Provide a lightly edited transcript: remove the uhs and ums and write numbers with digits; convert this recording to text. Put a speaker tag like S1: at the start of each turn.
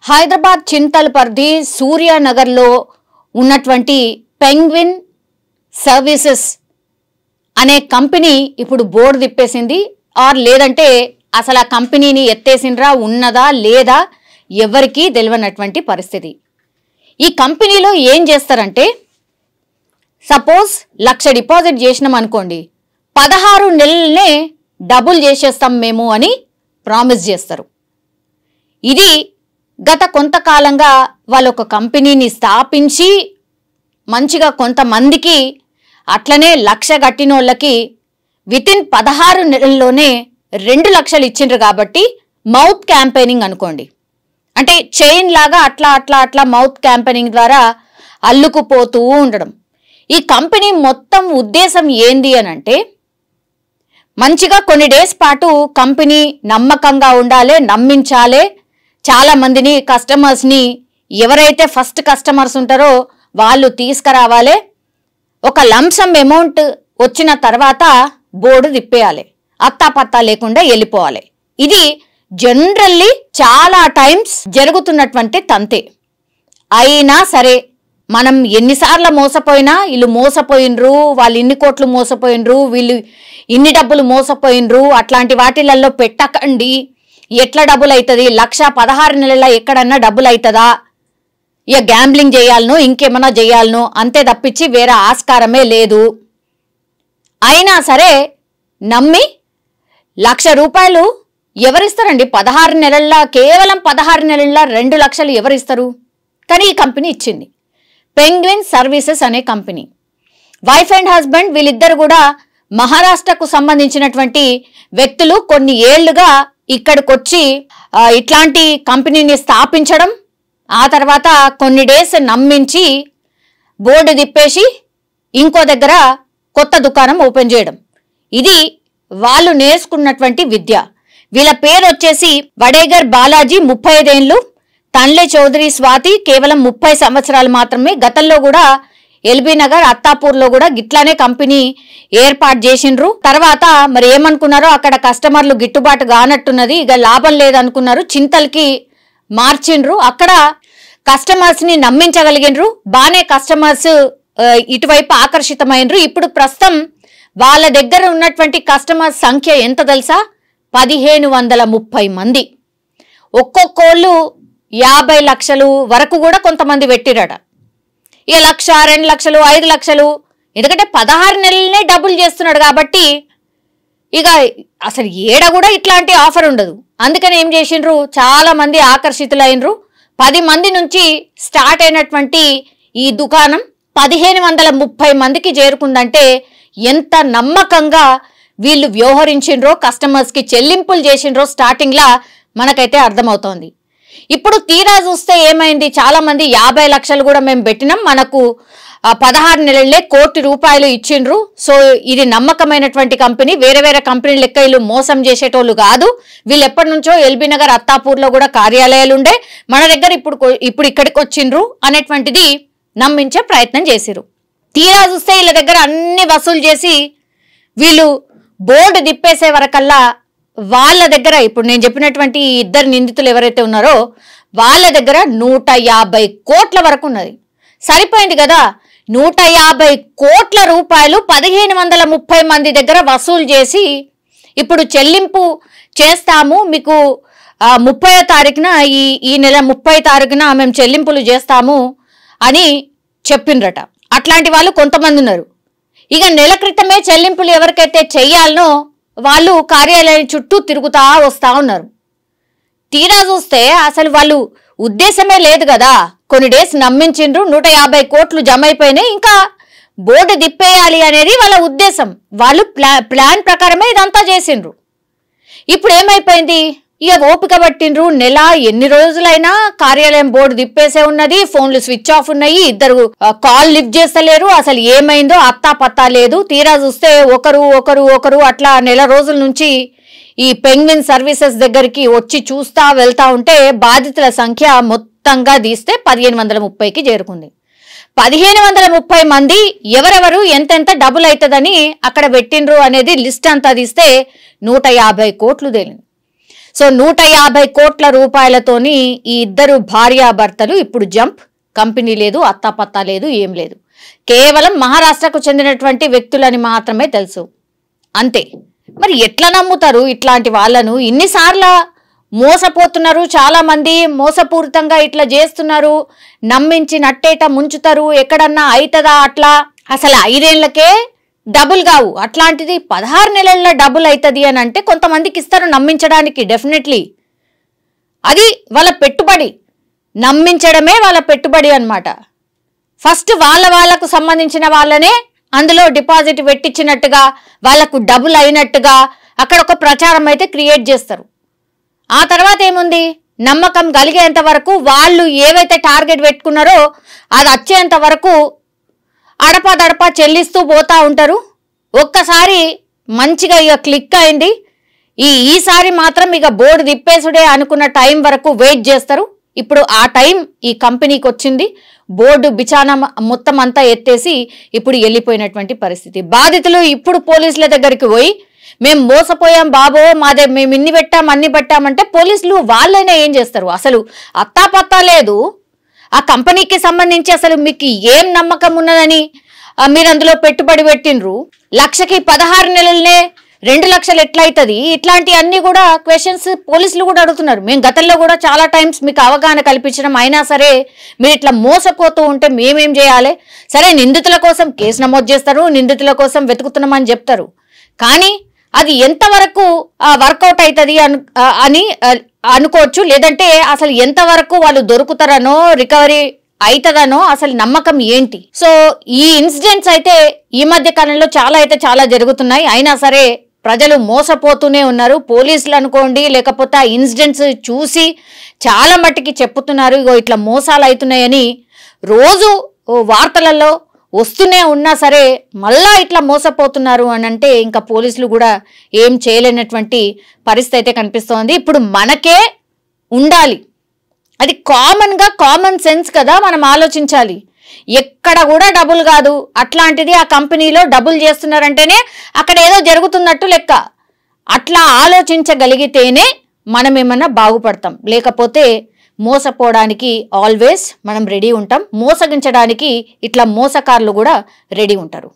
S1: హైదరాబాద్ చింతల్ పరిధి సూర్యానగర్లో ఉన్నటువంటి penguin services అనే కంపెనీ ఇప్పుడు బోర్డు తిప్పేసింది. లేదంటే అసలు ఆ కంపెనీని ఎత్తేసిండ్రా, ఉన్నదా లేదా ఎవరికీ తెలియనటువంటి పరిస్థితి. ఈ కంపెనీలో ఏం చేస్తారంటే, సపోజ్ 1,00,000 డిపాజిట్ చేసినాం అనుకోండి, 16 నెలలనే డబుల్ చేసేస్తాం మేము అని ప్రామిస్ చేస్తారు. ఇది గత కొంతకాలంగా వాళ్ళు ఒక కంపెనీని స్థాపించి మంచిగా కొంతమందికి అట్లనే 1,00,000 కట్టిన వాళ్ళకి వితిన్ 16 నెలల్లోనే 2 లక్షలు ఇచ్చిండ్రు. కాబట్టి మౌత్ క్యాంపెయినింగ్ అనుకోండి, అంటే చైన్ లాగా అట్లా అట్లా అట్లా మౌత్ క్యాంపెయినింగ్ ద్వారా అల్లుకుపోతూ ఉండడం. ఈ కంపెనీ మొత్తం ఉద్దేశం ఏంది అని అంటే, మంచిగా కొన్ని డేస్ పాటు కంపెనీ నమ్మకంగా ఉండాలి, నమ్మించాలి, చాలా మందిని కస్టమర్స్ని ఎవరైతే ఫస్ట్ కస్టమర్స్ ఉంటారో వాళ్ళు తీసుకురావాలి, ఒక లంసమ్ అమౌంట్ వచ్చిన తర్వాత బోర్డు తిప్పేయాలి, అత్తాపత్తా లేకుండా వెళ్ళిపోవాలి. ఇది జనరల్లీ చాలా టైమ్స్ జరుగుతున్నటువంటి తంతే. అయినా సరే మనం ఎన్నిసార్లు మోసపోయినా, వీళ్ళు మోసపోయినరు, వాళ్ళు ఇన్ని కోట్లు మోసపోయినరు, వీళ్ళు ఇన్ని డబ్బులు మోసపోయినరు, అట్లాంటి వాటిలలో పెట్టకండి. ఎట్లా డబ్బులు అవుతుంది, 1,16 నెలల ఎక్కడన్నా డబ్బులు అవుతుందా, ఇక గ్యాంబ్లింగ్ చేయాలనో ఇంకేమన్నా చేయాలనో, అంతే తప్పించి వేరే ఆస్కారమే లేదు. అయినా సరే నమ్మి 1,00,000 రూపాయలు ఎవరిస్తారండి 16 నెలల్లో? కేవలం 16 నెలల్లో 2 లక్షలు ఎవరిస్తారు? కానీ ఈ కంపెనీ ఇచ్చింది, పెంగ్విన్ సర్వీసెస్ అనే కంపెనీ. వైఫ్ అండ్ హస్బెండ్ వీళ్ళిద్దరు కూడా మహారాష్ట్రకు సంబంధించినటువంటి వ్యక్తులు. కొన్ని ఏళ్లుగా ఇక్కడికి వచ్చి ఇట్లాంటి కంపెనీని స్థాపించడం, ఆ తర్వాత కొన్ని డేస్ నమ్మించి బోర్డు తిప్పేసి ఇంకో దగ్గర కొత్త దుకాణం ఓపెన్ చేయడం. ఇది వాళ్ళు నేర్చుకున్నటువంటి విద్య. వీళ్ళ పేరు వచ్చేసి వడేగర్ బాలాజీ, 35 ఏళ్ళు, తండ్లే చౌదరి స్వాతి, కేవలం 30 సంవత్సరాలు మాత్రమే. గతంలో కూడా ఎల్బీ నగర్, అత్తాపూర్లో కూడా గిట్లానే కంపెనీ ఏర్పాటు చేసిండ్రు. తర్వాత మరి ఏమనుకున్నారో, అక్కడ కస్టమర్లు గిట్టుబాటు కానట్టున్నది, ఇక లాభం లేదనుకున్నారు, చింతల్కి మార్చిండ్రు. అక్కడ కస్టమర్స్ ని నమ్మించగలిగినరు, బానే కస్టమర్స్ ఇటువైపు ఆకర్షితమైనరు. ఇప్పుడు ప్రస్తుతం వాళ్ళ దగ్గర ఉన్నటువంటి కస్టమర్ సంఖ్య ఎంత తెలుసా? 1,530 మంది. ఒక్కొక్కళ్ళు 50 లక్షలు వరకు కూడా కొంతమంది పెట్టిరట. ఇక 1,00,000, 2 లక్షలు, 5 లక్షలు, ఎందుకంటే 16 నెలలనే డబుల్ చేస్తున్నాడు కాబట్టి ఇక అసలు ఏడ కూడా ఇట్లాంటి ఆఫర్ ఉండదు. అందుకని ఏం చేసిండ్రు, చాలా మంది ఆకర్షితులైనరు. 10 మంది నుంచి స్టార్ట్ అయినటువంటి ఈ దుకాణం 1,530 మందికి చేరుకుందంటే ఎంత నమ్మకంగా వీళ్ళు వ్యవహరించిండ్రో, కస్టమర్స్కి చెల్లింపులు చేసిండ్రో స్టార్టింగ్లా మనకైతే అర్థమవుతోంది. ఇప్పుడు తీరా చూస్తే ఏమైంది, చాలా మంది 50 లక్షలు కూడా మేము పెట్టినాం, మనకు 16 నెలలే 1 కోటి రూపాయలు ఇచ్చిండ్రు. సో ఇది నమ్మకమైనటువంటి కంపెనీ, వేరే వేరే కంపెనీ లెక్క వీళ్ళు మోసం చేసేటోళ్ళు కాదు, వీళ్ళు ఎప్పటి నుంచో ఎల్బీ నగర్, అత్తాపూర్లో కూడా కార్యాలయాలు ఉండే, మన దగ్గర ఇప్పుడు ఇక్కడికి వచ్చిండ్రు అనేటువంటిది నమ్మించే ప్రయత్నం చేసిరు. తీరా చూస్తే వీళ్ళ దగ్గర అన్ని వసూలు చేసి వీళ్ళు బోర్డు తిప్పేసే వరకల్లా వాళ్ళ దగ్గర, ఇప్పుడు నేను చెప్పినటువంటి 2 నిందితులు ఎవరైతే ఉన్నారో వాళ్ళ దగ్గర 150 కోట్ల వరకు ఉన్నది. సరిపోయింది కదా, 150 కోట్ల రూపాయలు 1,530 మంది దగ్గర వసూలు చేసి ఇప్పుడు చెల్లింపు చేస్తాము మీకు 30వ తారీఖున, ఈ నెల 30 తారీఖున మేము చెల్లింపులు చేస్తాము అని చెప్పిండ్రట. అట్లాంటి వాళ్ళు కొంతమంది ఉన్నారు. ఇక నెల క్రితమే చెల్లింపులు ఎవరికైతే చెయ్యాలనో వాళ్ళు కార్యాలయం చుట్టూ తిరుగుతా వస్తూ ఉన్నారు. తీరా చూస్తే అసలు వాళ్ళు ఉద్దేశమే లేదు కదా, కొన్ని డేస్ నమ్మించిండ్రు, 150 కోట్లు జమ అయిపోయినాయి, ఇంకా బోర్డు తిప్పేయాలి అనేది వాళ్ళ ఉద్దేశం. వాళ్ళు ప్లాన్ ప్రకారమే ఇదంతా చేసిండ్రు. ఇప్పుడు ఏమైపోయింది, ఇక ఓపిక పట్టిండ్రు, నెల ఎన్ని రోజులైనా కార్యాలయం బోర్డు తిప్పేసే ఉన్నది, ఫోన్లు స్విచ్ ఆఫ్ ఉన్నాయి, 2 కాల్ లిఫ్ట్ చేస్తలేరు, అసలు ఏమైందో అత్తా పత్తా లేదు. తీరా చూస్తే ఒకరు అట్లా నెల రోజుల నుంచి ఈ పెంగ్విన్ సర్వీసెస్ దగ్గరికి వచ్చి చూస్తా వెళ్తా ఉంటే బాధితుల సంఖ్య మొత్తంగా తీస్తే 1,530కి చేరుకుంది. 1,530 మంది ఎవరెవరు ఎంతెంత డబుల్ అవుతుందని అక్కడ పెట్టిండ్రు అనేది లిస్ట్ అంతా తీస్తే 150 కోట్లు తేలింది. సో 150 కోట్ల రూపాయలతోని ఈ ఇద్దరు భార్యాభర్తలు ఇప్పుడు జంప్. కంపెనీ లేదు, అత్తాపత్తా లేదు, ఏం లేదు. కేవలం మహారాష్ట్రకు చెందినటువంటి వ్యక్తులని మాత్రమే తెలుసు, అంతే. మరి ఎట్లా నమ్ముతారు ఇట్లాంటి వాళ్ళను? ఇన్నిసార్లు మోసపోతున్నారు, చాలా మంది మోసపూరితంగా ఇట్లా చేస్తున్నారు, నమ్మించి నట్టేట ముంచుతారు. ఎక్కడన్నా అవుతుందా అట్లా? అసలు 5 ఏళ్లకే డబుల్ కావు, అట్లాంటిది 16 నెలల డబుల్ అవుతుంది అని అంటే కొంతమందికి ఇస్తారు నమ్మించడానికి. డెఫినెట్లీ అది వాళ్ళ పెట్టుబడి, నమ్మించడమే వాళ్ళ పెట్టుబడి అన్నమాట. ఫస్ట్ వాళ్ళకు సంబంధించిన వాళ్ళనే అందులో డిపాజిట్ పెట్టించినట్టుగా, వాళ్ళకు డబుల్ అయినట్టుగా అక్కడ ఒక ప్రచారం అయితే క్రియేట్ చేస్తారు. ఆ తర్వాత ఏముంది, నమ్మకం కలిగేంత వరకు వాళ్ళు ఏవైతే టార్గెట్ పెట్టుకున్నారో అది వచ్చేంత వరకు అడపా చెల్లిస్తూ పోతా ఉంటారు. ఒక్కసారి మంచిగా ఇక క్లిక్ అయింది, ఈసారి మాత్రం ఇక బోర్డు తిప్పేసుడే అనుకున్న టైం వరకు వెయిట్ చేస్తారు. ఇప్పుడు ఆ టైం ఈ కంపెనీకి వచ్చింది. బోర్డు బిచానా మొత్తం అంతా ఎత్తేసి ఇప్పుడు వెళ్ళిపోయినటువంటి పరిస్థితి. బాధితులు ఇప్పుడు పోలీసుల దగ్గరికి పోయి మేము మోసపోయాం బాబో, మేము ఇన్ని పెట్టాం అన్ని పెట్టామంటే పోలీసులు వాళ్ళైనా ఏం చేస్తారు? అసలు అత్తాపత్తా లేదు. ఆ కంపెనీకి సంబంధించి అసలు మీకు ఏం నమ్మకం ఉన్నదని మీరు అందులో పెట్టుబడి పెట్టినరు. 1,00,000కి 16 నెలలనే 2 లక్షలు ఎట్లయితుంది? ఇట్లాంటి అన్ని కూడా క్వశ్చన్స్ పోలీసులు కూడా అడుగుతున్నారు. మేము గతంలో కూడా చాలా టైమ్స్ మీకు అవగాహన కల్పించడం, అయినా సరే మీరు ఇట్లా మోసపోతూ ఉంటే మేమేం చేయాలి? సరే నిందితుల కోసం కేసు నమోదు చేస్తారు, నిందితుల కోసం వెతుకుతున్నామని చెప్తారు, కానీ అది ఎంతవరకు వర్కౌట్ అవుతుంది అని అనుకోవచ్చు. లేదంటే అసలు ఎంతవరకు వాళ్ళు దొరుకుతారనో, రికవరీ అవుతుందనో అసలు నమ్మకం ఏంటి? సో ఈ ఇన్సిడెంట్స్ అయితే ఈ మధ్య కాలంలో చాలా జరుగుతున్నాయి. అయినా సరే ప్రజలు మోసపోతూనే ఉన్నారు. పోలీసులు అనుకోండి, లేకపోతే ఆ ఇన్సిడెంట్స్ చూసి చాలా మట్టికి చెప్పుతున్నారు, ఇగో ఇట్లా మోసాలు అవుతున్నాయని రోజు వార్తలలో వస్తూనే ఉన్నా సరే మళ్ళా ఇట్లా మోసపోతున్నారు అని అంటే ఇంకా పోలీసులు కూడా ఏం చేయలేనటువంటి పరిస్థితి అయితే కనిపిస్తోంది. ఇప్పుడు మనకే ఉండాలి, అది కామన్ సెన్స్ కదా, మనం ఆలోచించాలి. ఎక్కడ కూడా డబుల్ కాదు, అట్లాంటిది ఆ కంపెనీలో డబుల్ చేస్తున్నారంటేనే అక్కడ ఏదో జరుగుతున్నట్టు లెక్క. అట్లా ఆలోచించగలిగితేనే మనం ఏమన్నా బాగుపడతాం, లేకపోతే మోసపోవడానికి ఆల్వేస్ మనం రెడీ ఉంటాం. మోసగించడానికి ఇట్లా మోసకారులు కూడా రెడీ ఉంటారు.